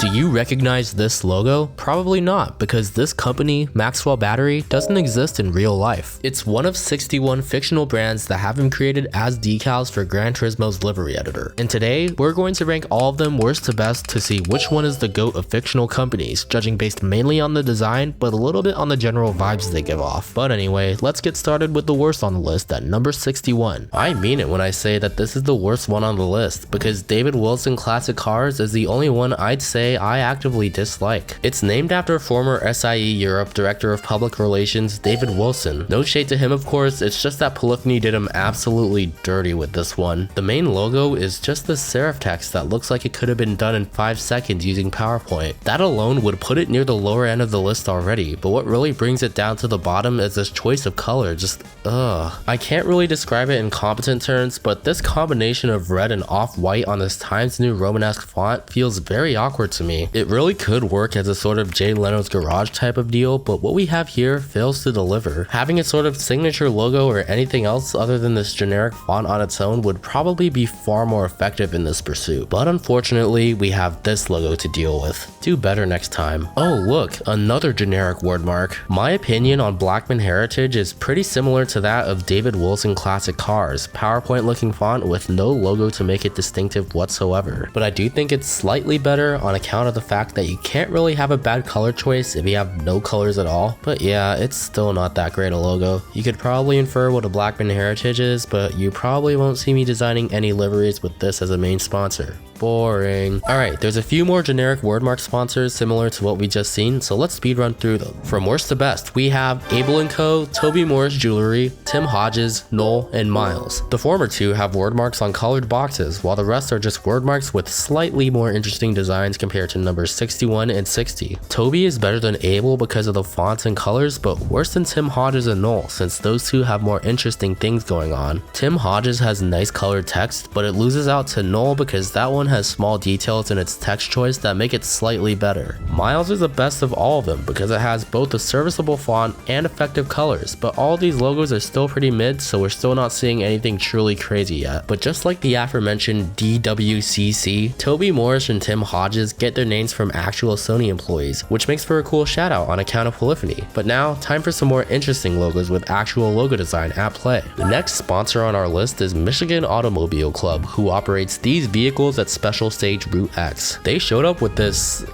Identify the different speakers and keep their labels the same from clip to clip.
Speaker 1: Do you recognize this logo? Probably not, because this company, Maxwell Battery, doesn't exist in real life. It's one of 61 fictional brands that have been created as decals for Gran Turismo's Livery Editor. And today, we're going to rank all of them worst to best to see which one is the GOAT of fictional companies, judging based mainly on the design, but a little bit on the general vibes they give off. But anyway, let's get started with the worst on the list at number 61. I mean it when I say that this is the worst one on the list, because David Wilson Classic Cars is the only one I'd say I actively dislike. It's named after former SIE Europe Director of Public Relations David Wilson. No shade to him, of course, it's just that Polyphony did him absolutely dirty with this one. The main logo is just this serif text that looks like it could have been done in 5 seconds using PowerPoint. That alone would put it near the lower end of the list already, but what really brings it down to the bottom is this choice of color. Just ugh. I can't really describe it in competent terms, but this combination of red and off-white on this Times New Romanesque font feels very awkward to me. It really could work as a sort of Jay Leno's Garage type of deal, but what we have here fails to deliver. Having a sort of signature logo or anything else other than this generic font on its own would probably be far more effective in this pursuit, but unfortunately we have this logo to deal with. Do better next time. Oh look, another generic wordmark. My opinion on Blackman Heritage is pretty similar to that of David Wilson Classic Cars, PowerPoint looking font with no logo to make it distinctive whatsoever. But I do think it's slightly better on account of the fact that you can't really have a bad color choice if you have no colors at all. But yeah, it's still not that great a logo. You could probably infer what a Blackman Heritage is, but you probably won't see me designing any liveries with this as a main sponsor. Boring. Alright, there's a few more generic wordmark sponsors similar to what we just seen, so let's speed run through them. From worst to best, we have Able & Co, Toby Morris Jewelry, Tim Hodges, Knoll, and Miles. The former two have wordmarks on colored boxes, while the rest are just wordmarks with slightly more interesting designs compared to numbers 61 and 60. Toby is better than Able because of the fonts and colors, but worse than Tim Hodges and Knoll, since those two have more interesting things going on. Tim Hodges has nice colored text, but it loses out to Knoll because that one has small details in its text choice that make it slightly better. Miles is the best of all of them because it has both a serviceable font and effective colors, but all these logos are still pretty mid, so we're still not seeing anything truly crazy yet. But just like the aforementioned DWCC, Toby Morris and Tim Hodges get their names from actual Sony employees, which makes for a cool shout out on account of Polyphony. But now, time for some more interesting logos with actual logo design at play. The next sponsor on our list is Michigan Automobile Club, who operates these vehicles at Special Stage Route X. They showed up with this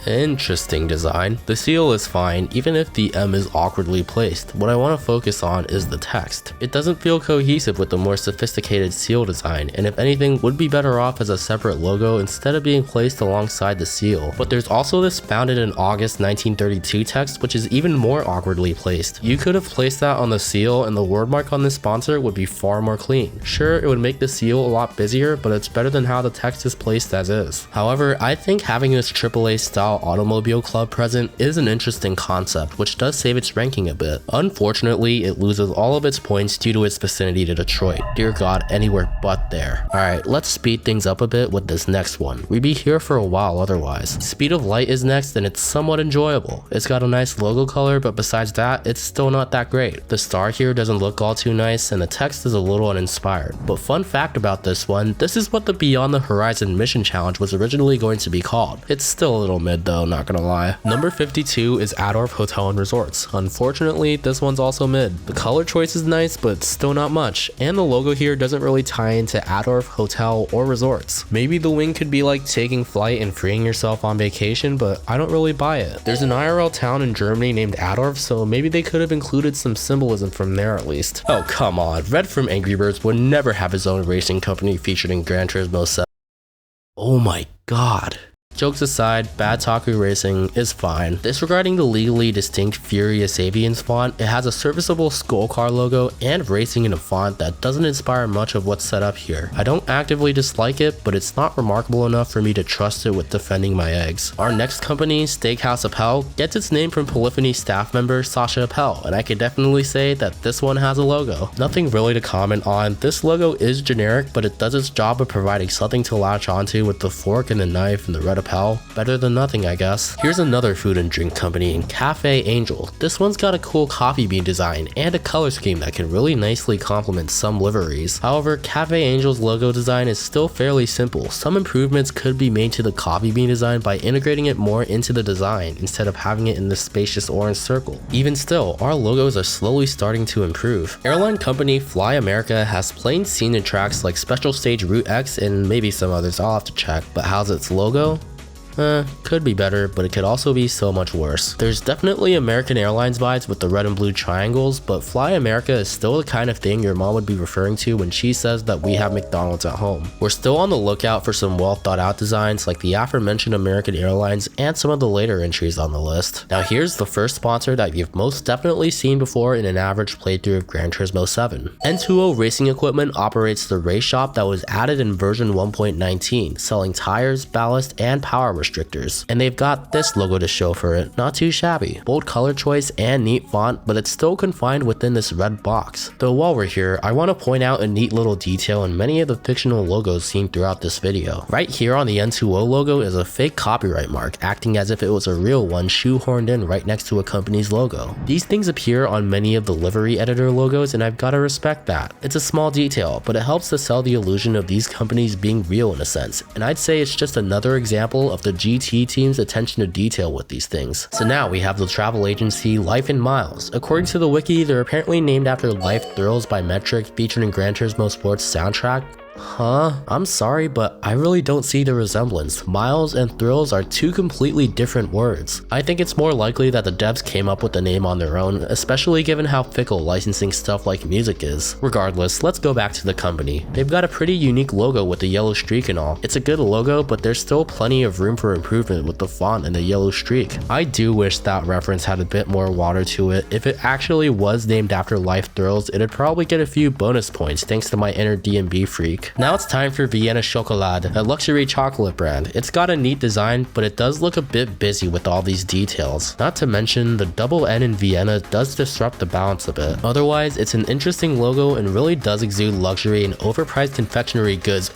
Speaker 1: interesting design. The seal is fine, even if the M is awkwardly placed. What I want to focus on is the text. It doesn't feel cohesive with the more sophisticated seal design, and if anything, would be better off as a separate logo instead of being placed alongside the seal. But there's also this founded in August 1932 text, which is even more awkwardly placed. You could have placed that on the seal, and the wordmark on this sponsor would be far more clean. Sure, it would make the seal a lot busier, but it's better than how the text is placed as is. However, I think having this AAA style Automobile Club present is an interesting concept, which does save its ranking a bit. Unfortunately, it loses all of its points due to its vicinity to Detroit. Dear God, anywhere but there. Alright, let's speed things up a bit with this next one. We'd be here for a while otherwise. Speed of Light is next, and it's somewhat enjoyable. It's got a nice logo color, but besides that, it's still not that great. The star here doesn't look all too nice, and the text is a little uninspired. But fun fact about this one, this is what the Beyond the Horizon Mission Challenge was originally going to be called. It's still a little mid though, not gonna lie. Number 52 is Adorf Hotel and Resorts. Unfortunately, this one's also mid. The color choice is nice, but still not much, and the logo here doesn't really tie into Adorf Hotel or Resorts. Maybe the wing could be like taking flight and freeing yourself on vacation, but I don't really buy it. There's an IRL town in Germany named Adorf, so maybe they could have included some symbolism from there at least. Oh come on, Red from Angry Birds would never have his own racing company featured in Gran Turismo 7. Oh my god. Jokes aside, Bad Taku Racing is fine. Disregarding the legally distinct Furious Avians font, it has a serviceable Skull Car logo and racing in a font that doesn't inspire much of what's set up here. I don't actively dislike it, but it's not remarkable enough for me to trust it with defending my eggs. Our next company, Steakhouse Appel, gets its name from Polyphony staff member Sasha Appel, and I could definitely say that this one has a logo. Nothing really to comment on. This logo is generic, but it does its job of providing something to latch onto with the fork and the knife and the red apparel, better than nothing I guess. Here's another food and drink company in Cafe Angel. This one's got a cool coffee bean design and a color scheme that can really nicely complement some liveries. However, Cafe Angel's logo design is still fairly simple. Some improvements could be made to the coffee bean design by integrating it more into the design instead of having it in this spacious orange circle. Even still, our logos are slowly starting to improve. Airline company Fly America has plain scenic tracks like Special Stage Route X and maybe some others, I'll have to check, but how's its logo? Could be better, but it could also be so much worse. There's definitely American Airlines vibes with the red and blue triangles, but Fly America is still the kind of thing your mom would be referring to when she says that we have McDonald's at home. We're still on the lookout for some well thought out designs like the aforementioned American Airlines and some of the later entries on the list. Now here's the first sponsor that you've most definitely seen before in an average playthrough of Gran Turismo 7. N2O Racing Equipment operates the race shop that was added in version 1.19, selling tires, ballast, and power restrictors, and they've got this logo to show for it. Not too shabby. Bold color choice and neat font, but it's still confined within this red box. Though while we're here, I want to point out a neat little detail in many of the fictional logos seen throughout this video. Right here on the N2O logo is a fake copyright mark, acting as if it was a real one shoehorned in right next to a company's logo. These things appear on many of the Livery Editor logos, and I've gotta respect that. It's a small detail, but it helps to sell the illusion of these companies being real in a sense, and I'd say it's just another example of the GT team's attention to detail with these things. So now we have the travel agency Life in Miles. According to the wiki, they're apparently named after Life Thrills by Metric, featured in Gran Turismo Sports soundtrack. Huh? I'm sorry, but I really don't see the resemblance. Miles and thrills are two completely different words. I think it's more likely that the devs came up with the name on their own, especially given how fickle licensing stuff like music is. Regardless, let's go back to the company. They've got a pretty unique logo with the yellow streak and all. It's a good logo, but there's still plenty of room for improvement with the font and the yellow streak. I do wish that reference had a bit more water to it. If it actually was named after Life Thrills, it'd probably get a few bonus points thanks to my inner D&B freak. Now it's time for Vienna Chocolade, a luxury chocolate brand. It's got a neat design, but it does look a bit busy with all these details. Not to mention, the double N in Vienna does disrupt the balance a bit. Otherwise, it's an interesting logo and really does exude luxury and overpriced confectionery goods.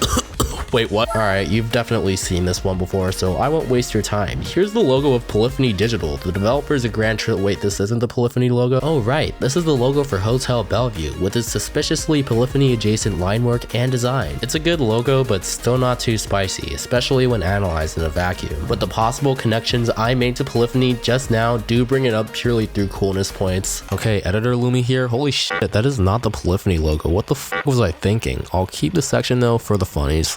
Speaker 1: Wait, what? Alright, you've definitely seen this one before, so I won't waste your time. Here's the logo of Polyphony Digital. The developers of Gran Turismo. Wait, this isn't the Polyphony logo? Oh right, this is the logo for Hotel Bellevue, with its suspiciously Polyphony adjacent line work and design. It's a good logo, but still not too spicy, especially when analyzed in a vacuum. But the possible connections I made to Polyphony just now do bring it up purely through coolness points. Okay, editor Lumi here. Holy shit, that is not the Polyphony logo. What the f was I thinking? I'll keep the section though for the funnies.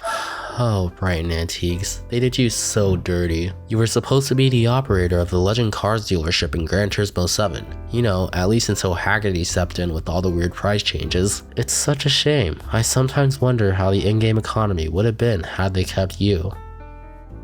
Speaker 1: Oh, Brighton Antiques, they did you so dirty. You were supposed to be the operator of the Legend Cars dealership in Gran Turismo 7. You know, at least until Haggerty stepped in with all the weird price changes. It's such a shame. I sometimes wonder how the in-game economy would have been had they kept you.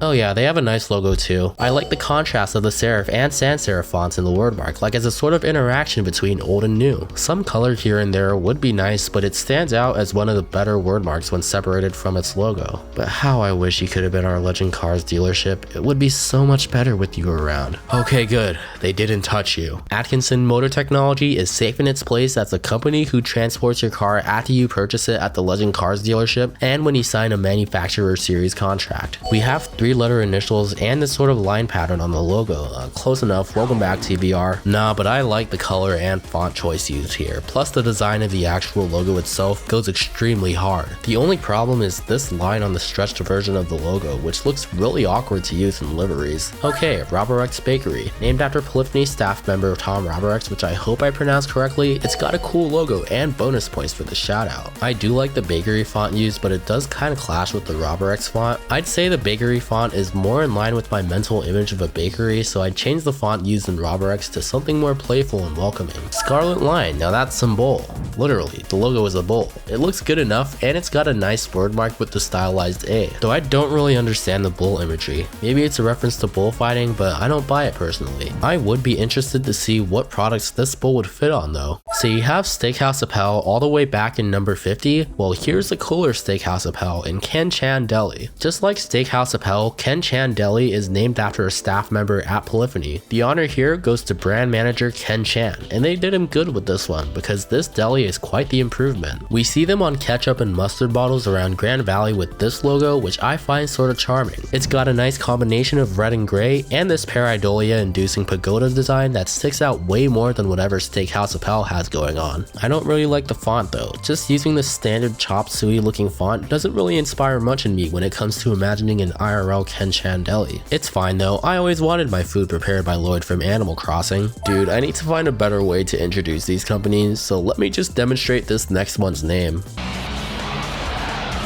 Speaker 1: Oh yeah, they have a nice logo too. I like the contrast of the serif and sans serif fonts in the word mark, like as a sort of interaction between old and new. Some color here and there would be nice, but it stands out as one of the better word marks when separated from its logo. But how I wish you could have been our Legend Cars dealership. It would be so much better with you around. Okay, good. They didn't touch you. Atkinson Motor Technology is safe in its place as a company who transports your car after you purchase it at the Legend Cars dealership and when you sign a manufacturer series contract. We have 3-letter initials and this sort of line pattern on the logo. Close enough. Welcome back, TBR. Nah, but I like the color and font choice used here. Plus the design of the actual logo itself goes extremely hard. The only problem is this line on the stretched version of the logo, which looks really awkward to use in liveries. Okay, Roborex Bakery. Named after Polyphony staff member Tom Roborex, which I hope I pronounced correctly, it's got a cool logo and bonus points for the shout out. I do like the bakery font used, but it does kind of clash with the Roborex font. I'd say the bakery font is more in line with my mental image of a bakery, so I'd change the font used in Roborex to something more playful and welcoming. Scarlet Line, now that's some bowl. Literally, the logo is a bowl. It looks good enough, and it's got a nice word mark with the stylized A, though I don't really understand the bull imagery. Maybe it's a reference to bullfighting, but I don't buy it personally. I would be interested to see what products this bull would fit on though. So you have Steakhouse Appel all the way back in number 50, well here's a cooler Steakhouse Appel in Ken Chan Deli. Just like Steakhouse Appel well, Ken-chan Deli is named after a staff member at Polyphony. The honor here goes to brand manager Ken-chan, and they did him good with this one because this deli is quite the improvement. We see them on ketchup and mustard bottles around Grand Valley with this logo, which I find sort of charming. It's got a nice combination of red and gray and this pareidolia inducing pagoda design that sticks out way more than whatever Steakhouse Appel has going on. I don't really like the font though. Just using the standard chop suey looking font doesn't really inspire much in me when it comes to imagining an IRL Ken-chan deli. It's fine though, I always wanted my food prepared by Lloyd from Animal Crossing. Dude, I need to find a better way to introduce these companies, so let me just demonstrate this next one's name.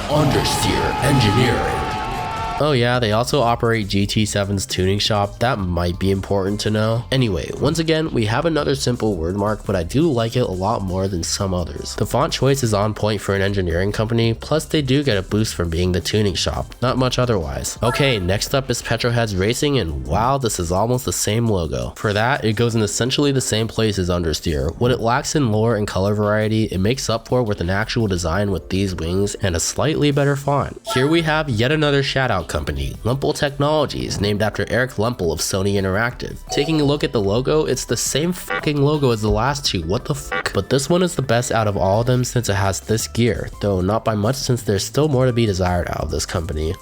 Speaker 1: Understeer Engineering. Oh yeah, they also operate GT7's tuning shop. That might be important to know. Anyway, once again, we have another simple word mark, but I do like it a lot more than some others. The font choice is on point for an engineering company, plus they do get a boost from being the tuning shop. Not much otherwise. Okay, next up is Petroheads Racing, and wow, this is almost the same logo. For that, it goes in essentially the same place as Understeer. What it lacks in lore and color variety, it makes up for with an actual design with these wings and a slightly better font. Here we have yet another shout out company, Lumpel Technologies, named after Eric Lumpel of Sony Interactive. Taking a look at the logo, it's the same fucking logo as the last two, what the fuck? But this one is the best out of all of them since it has this gear, though not by much since there's still more to be desired out of this company.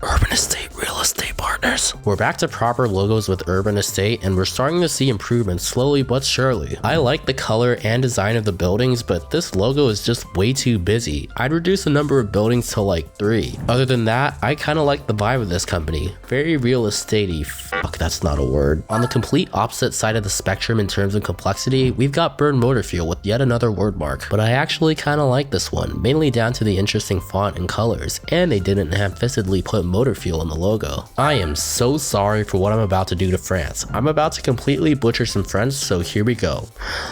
Speaker 1: Urban Estate Real Estate Partners. We're back to proper logos with Urban Estate, and we're starting to see improvements slowly but surely. I like the color and design of the buildings, but this logo is just way too busy. I'd reduce the number of buildings to like 3. Other than that, I kinda like the vibe of this company. Very real estate-y. Fuck, that's not a word. On the complete opposite side of the spectrum in terms of complexity, we've got Burn Motor Fuel with yet another word mark. But I actually kinda like this one, mainly down to the interesting font and colors, and they didn't ham-fistedly put motor fuel in the logo. I am so sorry for what I'm about to do to France. I'm about to completely butcher some French, so here we go.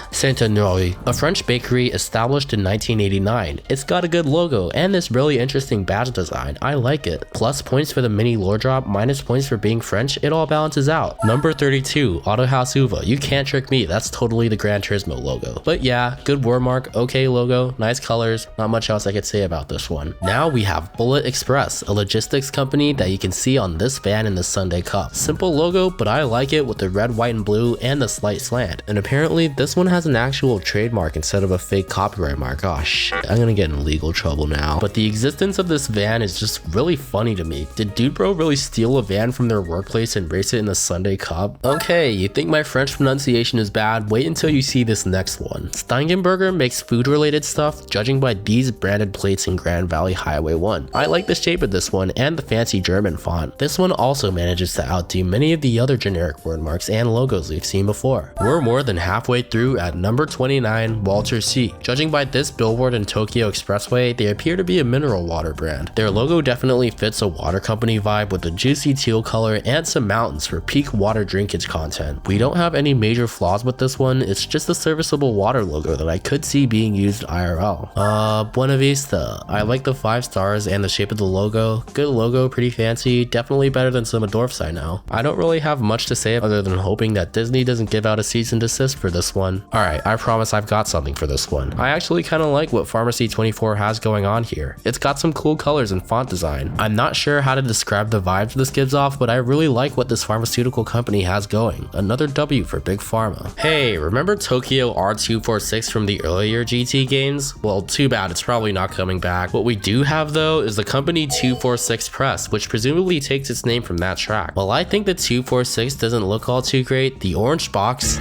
Speaker 1: Saint-Honoré, a French bakery established in 1989. It's got a good logo and this really interesting badge design. I like it. Plus points for the mini lore drop, minus points for being French, it all balances out. Number 32, Autohaus Uva. You can't trick me, that's totally the Gran Turismo logo. But yeah, good word mark, okay logo, nice colors, not much else I could say about this one. Now we have Bullet Express, a logistics company that you can see on this van in the Sunday Cup. Simple logo, but I like it with the red, white, and blue and the slight slant. And apparently this one has an actual trademark instead of a fake copyright mark. Oh shit, I'm gonna get in legal trouble now. But the existence of this van is just really funny to me. Did Dude Bro really steal a van from their workplace and race it in the Sunday Cup? Okay, you think my French pronunciation is bad? Wait until you see this next one. Steingenberger makes food related stuff, judging by these branded plates in Grand Valley Highway 1. I like the shape of this one and the fancy German font. This one also manages to outdo many of the other generic word marks and logos we've seen before. We're more than halfway through at number 29, Walter C. Judging by this billboard in Tokyo Expressway, they appear to be a mineral water brand. Their logo definitely fits a water company vibe with a juicy teal color and some mountains for peak water drinkage content. We don't have any major flaws with this one, it's just a serviceable water logo that I could see being used IRL. Buena Vista. I like the 5 stars and the shape of the logo. Good logo, pretty fancy, definitely better than some of Dorf's I know. I don't really have much to say other than hoping that Disney doesn't give out a cease and desist for this one. Alright, I promise I've got something for this one. I actually kinda like what Pharmacy 24 has going on here. It's got some cool colors and font design. I'm not sure how to describe the vibes this gives off, but I really like what this pharmaceutical company has going. Another W for Big Pharma. Hey, remember Tokyo R246 from the earlier GT games? Well, too bad, it's probably not coming back. What we do have though is the company 246 Press, which presumably takes its name from that track. While I think the 246 doesn't look all too great, the orange box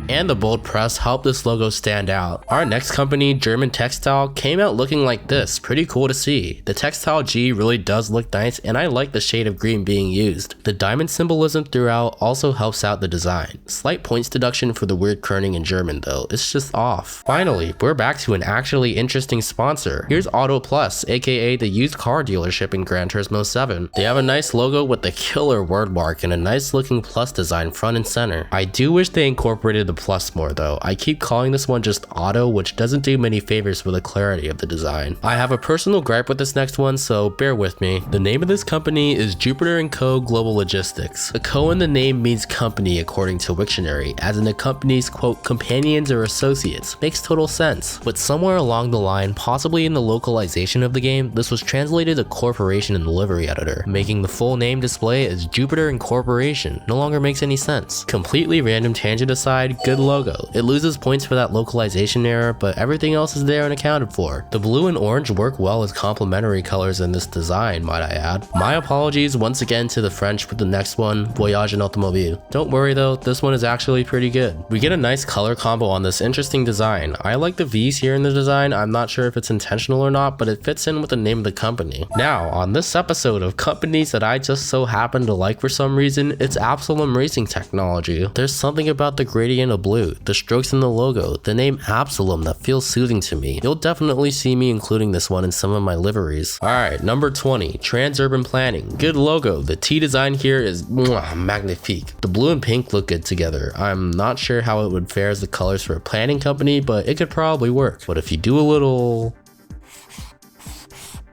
Speaker 1: and the bold press help this logo stand out. Our next company, German Textile, came out looking like this. Pretty cool to see. The Textile G really does look nice, and I like the shade of green being used. The diamond symbolism throughout also helps out the design. Slight points deduction for the weird kerning in German though, it's just off. Finally, we're back to an actually interesting sponsor. Here's Auto Plus, aka the used car dealership in Gran Turismo 7. They have a nice logo with the killer word mark and a nice looking plus design front and center. I do wish they incorporated the Plus more though. I keep calling this one just Auto, which doesn't do many favors for the clarity of the design. I have a personal gripe with this next one, so bear with me. The name of this company is Jupiter & Co. Global Logistics. The Co in the name means company according to Wiktionary, as in the company's quote companions or associates. Makes total sense. But somewhere along the line, possibly in the localization of the game, this was translated to corporation in the Livery Editor, making the full name display as Jupiter Incorporation. No longer makes any sense. Completely random tangent aside, good logo. It loses points for that localization error, but everything else is there and accounted for. The blue and orange work well as complementary colors in this design, might I add. My apologies once again to the French with the next one, Voyage en Automobile. Don't worry though, this one is actually pretty good. We get a nice color combo on this interesting design. I like the V's here in the design. I'm not sure if it's intentional or not, but it fits in with the name of the company. Now, on this episode of companies that I just so happen to like for some reason, it's Absalom Racing Technology. There's something about the gradient of blue, the strokes in the logo, the name Absalom that feels soothing to me. You'll definitely see me including this one in some of my liveries. Alright, number 20, Transurban Planning. Good logo. The T design here is magnifique. The blue and pink look good together. I'm not sure how it would fare as the colors for a planning company, but it could probably work. But if you do a little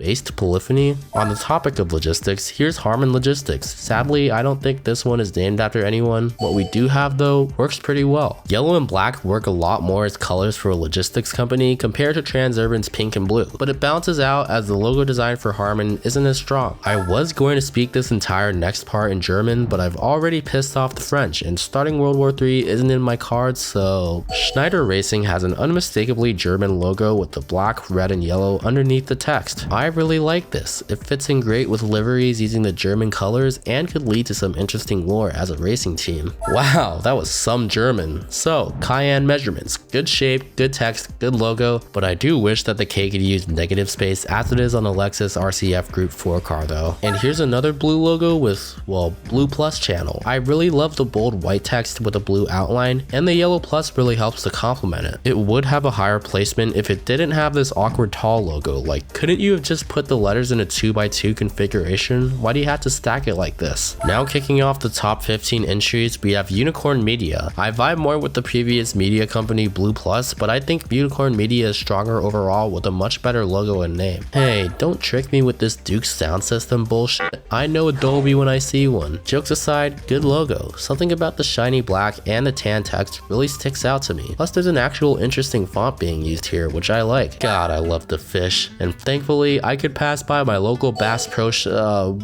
Speaker 1: based polyphony. On the topic of logistics, here's Harman Logistics. Sadly, I don't think this one is named after anyone. What we do have though works pretty well. Yellow and black work a lot more as colors for a logistics company compared to Transurban's pink and blue, but it balances out as the logo design for Harman isn't as strong. I was going to speak this entire next part in German, but I've already pissed off the French, and starting World War III isn't in my cards, so Schneider Racing has an unmistakably German logo with the black, red, and yellow underneath the text. I really like this. It fits in great with liveries using the German colors and could lead to some interesting lore as a racing team. Wow, that was some German. So, Cayenne measurements. Good shape, good text, good logo, but I do wish that the K could use negative space as it is on the Lexus RCF Group 4 car though. And here's another blue logo with, well, blue plus channel. I really love the bold white text with a blue outline, and the yellow plus really helps to complement it. It would have a higher placement if it didn't have this awkward tall logo. Like, couldn't you have just put the letters in a 2x2 configuration? Why do you have to stack it like this? Now kicking off the top 15 entries, we have Unicorn Media. I vibe more with the previous media company Blue Plus, but I think Unicorn Media is stronger overall with a much better logo and name. Hey, don't trick me with this Duke sound system bullshit. I know a Dolby when I see one. Jokes aside, good logo. Something about the shiny black and the tan text really sticks out to me. Plus there's an actual interesting font being used here, which I like. God, I love the fish. And thankfully, I could pass by my local Bass Pro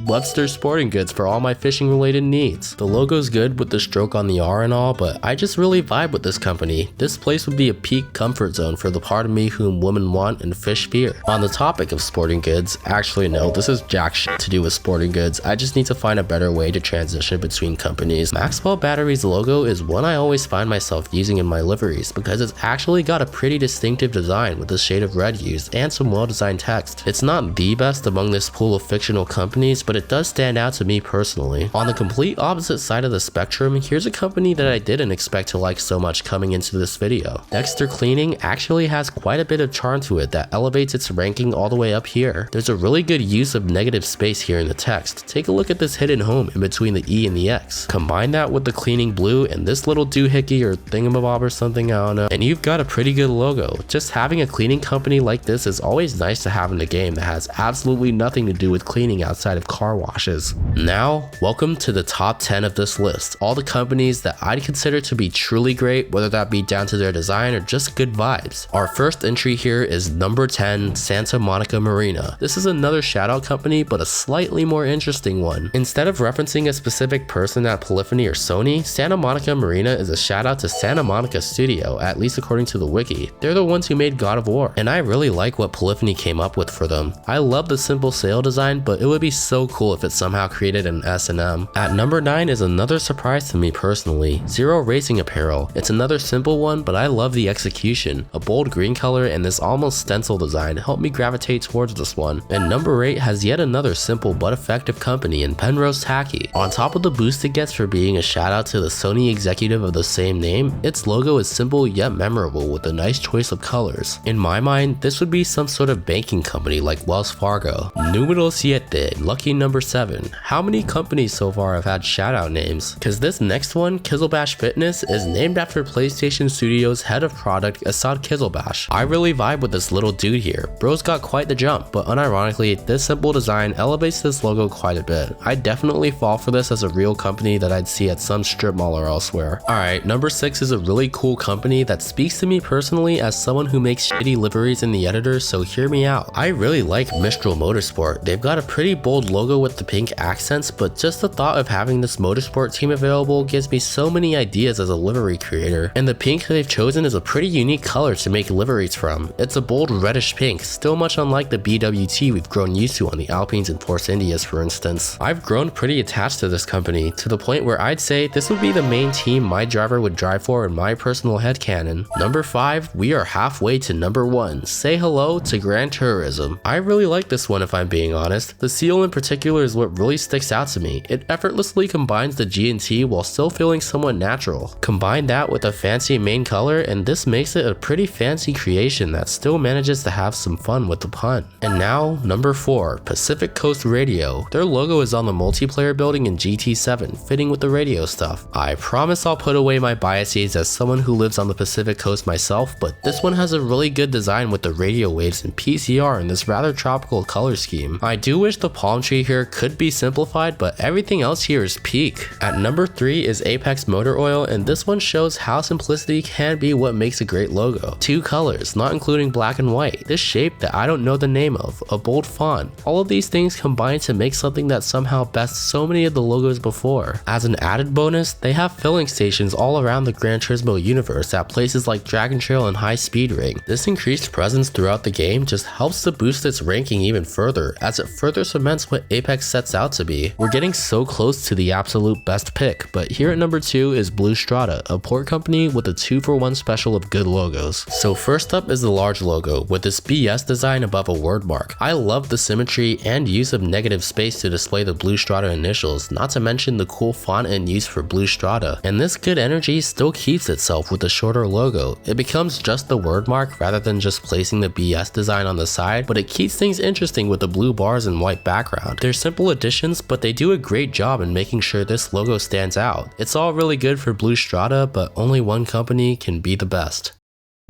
Speaker 1: Webster Sporting Goods for all my fishing related needs. The logo's good with the stroke on the R and all, but I just really vibe with this company. This place would be a peak comfort zone for the part of me whom women want and fish fear. On the topic of sporting goods, actually no, this is jack shit to do with sporting goods. I just need to find a better way to transition between companies. Maxwell Battery's logo is one I always find myself using in my liveries because it's actually got a pretty distinctive design with the shade of red used and some well-designed text. It's not the best among this pool of fictional companies, but it does stand out to me personally. On the complete opposite side of the spectrum, here's a company that I didn't expect to like so much coming into this video. Dexter Cleaning actually has quite a bit of charm to it that elevates its ranking all the way up here. There's a really good use of negative space here in the text. Take a look at this hidden home in between the E and the X. Combine that with the cleaning blue and this little doohickey or thingamabob or something, I don't know, and you've got a pretty good logo. Just having a cleaning company like this is always nice to have in the game that has absolutely nothing to do with cleaning outside of car washes. Now, welcome to the top 10 of this list. All the companies that I'd consider to be truly great, whether that be down to their design or just good vibes. Our first entry here is number 10, Santa Monica Marina. This is another shoutout company, but a slightly more interesting one. Instead of referencing a specific person at Polyphony or Sony, Santa Monica Marina is a shoutout to Santa Monica Studio, at least according to the wiki. They're the ones who made God of War, and I really like what Polyphony came up with for them. I love the simple sail design, but it would be so cool if it somehow created an S&M. At number 9 is another surprise to me personally, Zero Racing Apparel. It's another simple one, but I love the execution. A bold green color and this almost stencil design helped me gravitate towards this one. And number 8 has yet another simple but effective company in Penrose Tacky. On top of the boost it gets for being a shout out to the Sony executive of the same name, its logo is simple yet memorable with a nice choice of colors. In my mind, this would be some sort of banking company like like Wells Fargo. Numero 7, lucky number 7. How many companies so far have had shoutout names? Cause this next one, Kizzlebash Fitness, is named after PlayStation Studios head of product Assad Kizzlebash. I really vibe with this little dude here. Bro's got quite the jump, but unironically, this simple design elevates this logo quite a bit. I'd definitely fall for this as a real company that I'd see at some strip mall or elsewhere. Alright, number 6 is a really cool company that speaks to me personally as someone who makes shitty liveries in the editor, so hear me out. I really like Mistral Motorsport. They've got a pretty bold logo with the pink accents, but just the thought of having this motorsport team available gives me so many ideas as a livery creator, and the pink they've chosen is a pretty unique color to make liveries from. It's a bold reddish pink, still much unlike the BWT we've grown used to on the Alpines and Force Indias for instance. I've grown pretty attached to this company, to the point where I'd say this would be the main team my driver would drive for in my personal headcanon. Number 5, we are halfway to number 1. Say hello to Gran Turismo. I really like this one if I'm being honest. The seal in particular is what really sticks out to me. It effortlessly combines the G&T while still feeling somewhat natural. Combine that with a fancy main color and this makes it a pretty fancy creation that still manages to have some fun with the pun. And now, number 4, Pacific Coast Radio. Their logo is on the multiplayer building in GT7, fitting with the radio stuff. I promise I'll put away my biases as someone who lives on the Pacific Coast myself, but this one has a really good design with the radio waves and PCR in this rather tropical color scheme. I do wish the palm tree here could be simplified, but everything else here is peak. At number 3 is Apex Motor Oil, and this one shows how simplicity can be what makes a great logo. 2 colors, not including black and white, this shape that I don't know the name of, a bold font, all of these things combine to make something that somehow bests so many of the logos before. As an added bonus, they have filling stations all around the Gran Turismo universe at places like Dragon Trail and High Speed Ring. This increased presence throughout the game just helps to boost its ranking even further, as it further cements what Apex sets out to be. We're getting so close to the absolute best pick, but here at number 2 is Blue Strata, a port company with a 2-for-1 special of good logos. So first up is the large logo, with this BS design above a word mark. I love the symmetry and use of negative space to display the Blue Strata initials, not to mention the cool font and use for Blue Strata. And this good energy still keeps itself with the shorter logo. It becomes just the word mark rather than just placing the BS design on the side, but it keeps things interesting with the blue bars and white background. They're simple additions, but they do a great job in making sure this logo stands out. It's all really good for Blue Strata, but only one company can be the best.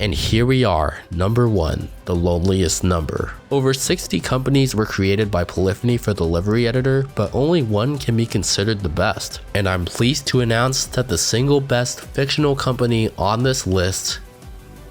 Speaker 1: And here we are, number 1, the loneliest number. Over 60 companies were created by Polyphony for the Livery Editor, but only one can be considered the best. And I'm pleased to announce that the single best fictional company on this list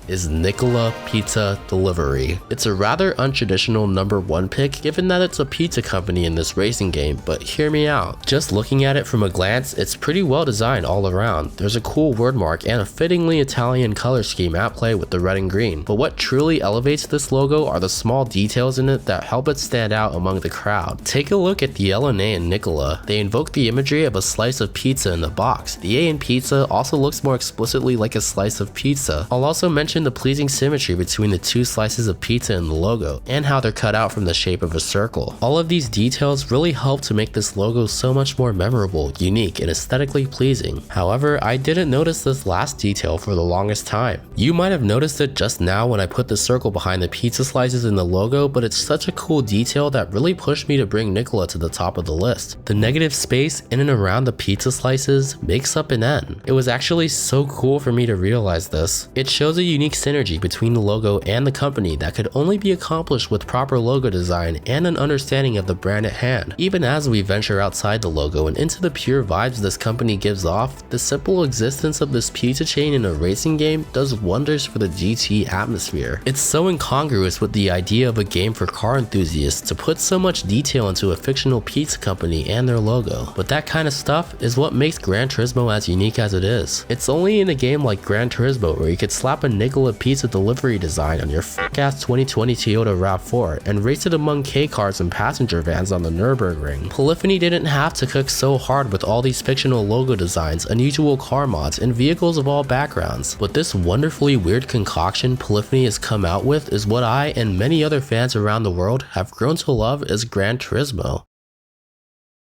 Speaker 1: is Nicola Pizza Delivery. It's a rather untraditional number 1 pick given that it's a pizza company in this racing game, but hear me out. Just looking at it from a glance, it's pretty well designed all around. There's a cool word mark and a fittingly Italian color scheme at play with the red and green, but what truly elevates this logo are the small details in it that help it stand out among the crowd. Take a look at the L and A in Nicola. They invoke the imagery of a slice of pizza in the box. The A in pizza also looks more explicitly like a slice of pizza. I'll also mention the pleasing symmetry between the 2 slices of pizza in the logo, and how they're cut out from the shape of a circle. All of these details really help to make this logo so much more memorable, unique, and aesthetically pleasing. However, I didn't notice this last detail for the longest time. You might have noticed it just now when I put the circle behind the pizza slices in the logo, but it's such a cool detail that really pushed me to bring Nicola to the top of the list. The negative space in and around the pizza slices makes up an N. It was actually so cool for me to realize this. It shows a unique synergy between the logo and the company that could only be accomplished with proper logo design and an understanding of the brand at hand. Even as we venture outside the logo and into the pure vibes this company gives off, the simple existence of this pizza chain in a racing game does wonders for the GT atmosphere. It's so incongruous with the idea of a game for car enthusiasts to put so much detail into a fictional pizza company and their logo, but that kind of stuff is what makes Gran Turismo as unique as it is. It's only in a game like Gran Turismo where you could slap a Nicola Pizza Delivery design on your f***ass 2020 Toyota RAV4 and race it among K-cars and passenger vans on the Nürburgring. Polyphony didn't have to cook so hard with all these fictional logo designs, unusual car mods, and vehicles of all backgrounds, but this wonderfully weird concoction Polyphony has come out with is what I and many other fans around the world have grown to love as Gran Turismo.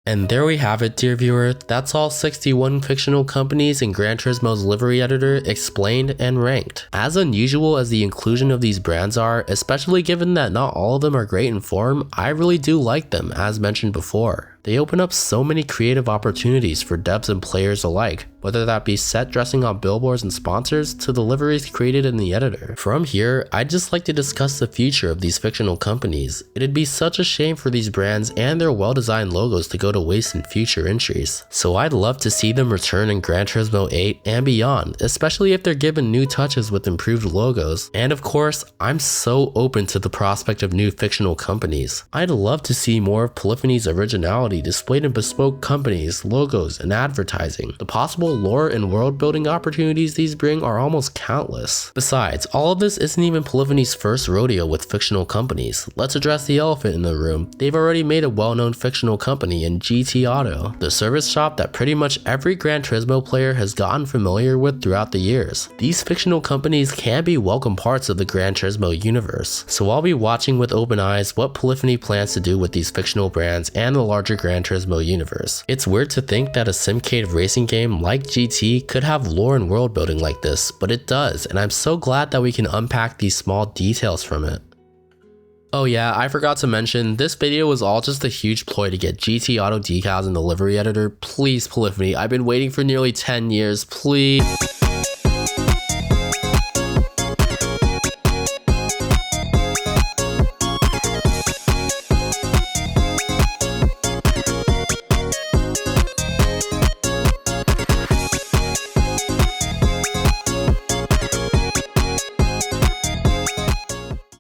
Speaker 1: And there we have it, dear viewer. That's all 61 fictional companies in Gran Turismo's livery editor explained and ranked. As unusual as the inclusion of these brands are, especially given that not all of them are great in form, I really do like them, as mentioned before. They open up so many creative opportunities for devs and players alike, whether that be set dressing on billboards and sponsors to the liveries created in the editor. From here, I'd just like to discuss the future of these fictional companies. It'd be such a shame for these brands and their well-designed logos to go to waste in future entries. So I'd love to see them return in Gran Turismo 8 and beyond, especially if they're given new touches with improved logos. And of course, I'm so open to the prospect of new fictional companies. I'd love to see more of Polyphony's originality displayed in bespoke companies, logos, and advertising. The possible lore and world building opportunities these bring are almost countless. Besides, all of this isn't even Polyphony's first rodeo with fictional companies. Let's address the elephant in the room. They've already made a well-known fictional company in GT Auto, the service shop that pretty much every Gran Turismo player has gotten familiar with throughout the years. These fictional companies can be welcome parts of the Gran Turismo universe, so I'll be watching with open eyes what Polyphony plans to do with these fictional brands and the larger Gran Turismo universe. It's weird to think that a simcade racing game like GT could have lore and world building like this, but it does, and I'm so glad that we can unpack these small details from it. Oh yeah, I forgot to mention, this video was all just a huge ploy to get GT Auto decals in the livery editor. Please, Polyphony, I've been waiting for nearly 10 years, please.